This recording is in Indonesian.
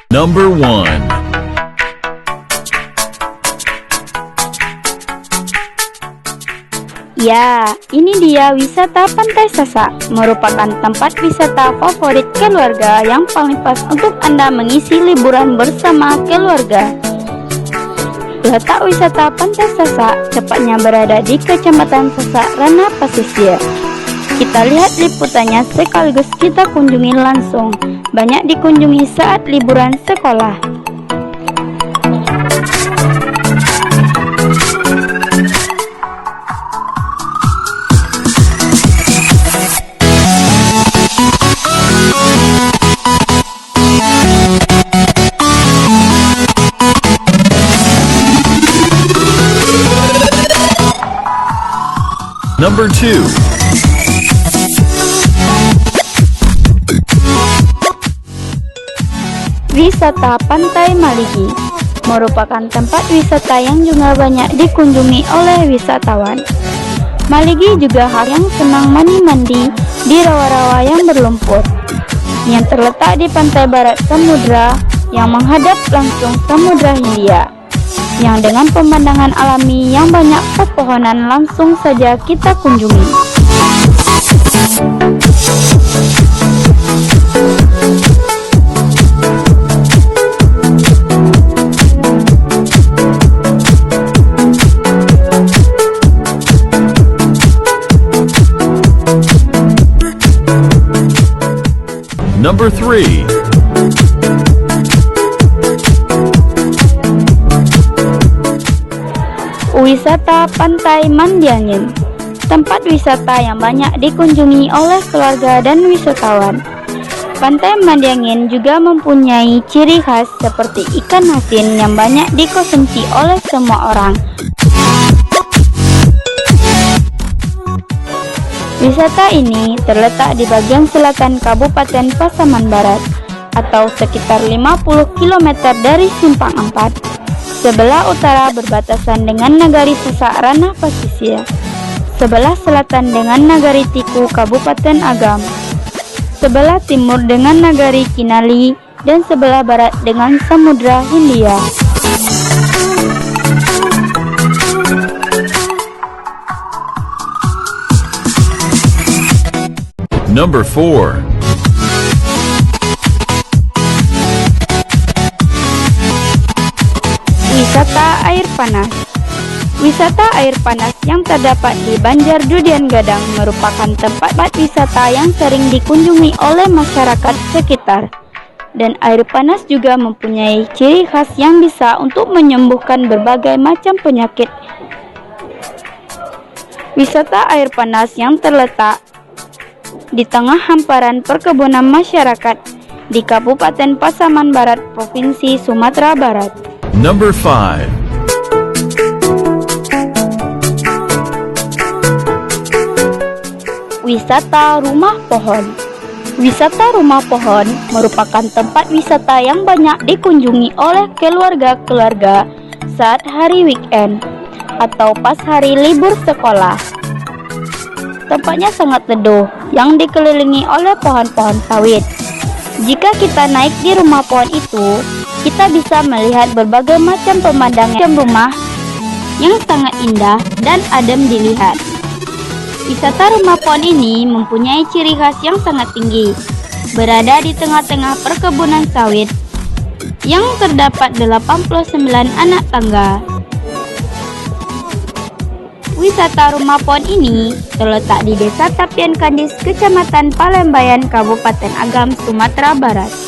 Number 1. Ya, ini dia wisata Pantai Sasak, merupakan tempat wisata favorit keluarga yang paling pas untuk Anda mengisi liburan bersama keluarga. Letak wisata Pantai Sasak tepatnya berada di Kecamatan Sasak, Ranah Pasisir. Kita lihat liputannya sekaligus kita kunjungi langsung. Banyak dikunjungi saat liburan sekolah. Number 2. Wisata Pantai Maligi merupakan tempat wisata yang juga banyak dikunjungi oleh wisatawan. Maligi juga hal yang senang mandi-mandi di rawa-rawa yang berlumpur, yang terletak di pantai barat samudra yang menghadap langsung Samudra Hindia, yang dengan pemandangan alami yang banyak pepohonan langsung saja kita kunjungi. Number 3. Wisata Pantai Mandiangin, tempat wisata yang banyak dikunjungi oleh keluarga dan wisatawan. Pantai Mandiangin juga mempunyai ciri khas seperti ikan asin yang banyak dikonsumsi oleh semua orang. Wisata ini terletak di bagian selatan Kabupaten Pasaman Barat atau sekitar 50 km dari Simpang 4. Sebelah utara berbatasan dengan Nagari Sasak Ranah Pasisir, sebelah selatan dengan Nagari Tiku Kabupaten Agam, sebelah timur dengan Nagari Kinali, dan sebelah barat dengan Samudra Hindia. Number 4. Wisata Air Panas. Wisata air panas yang terdapat di Banjar Dudian Gadang merupakan tempat wisata yang sering dikunjungi oleh masyarakat sekitar. Dan air panas juga mempunyai ciri khas yang bisa untuk menyembuhkan berbagai macam penyakit. Wisata air panas yang terletak di tengah hamparan perkebunan masyarakat di Kabupaten Pasaman Barat, Provinsi Sumatera Barat. Number 5. Wisata Rumah Pohon. Wisata Rumah Pohon merupakan tempat wisata yang banyak dikunjungi oleh keluarga-keluarga saat hari weekend atau pas hari libur sekolah. Tempatnya sangat teduh yang dikelilingi oleh pohon-pohon sawit. Jika kita naik di rumah pohon itu, kita bisa melihat berbagai macam pemandangan rumah yang sangat indah dan adem dilihat. Wisata rumah pohon ini mempunyai ciri khas yang sangat tinggi, berada di tengah-tengah perkebunan sawit yang terdapat 89 anak tangga. Wisata rumah pohon ini terletak di Desa Tapian Kandis, Kecamatan Palembayan, Kabupaten Agam, Sumatera Barat.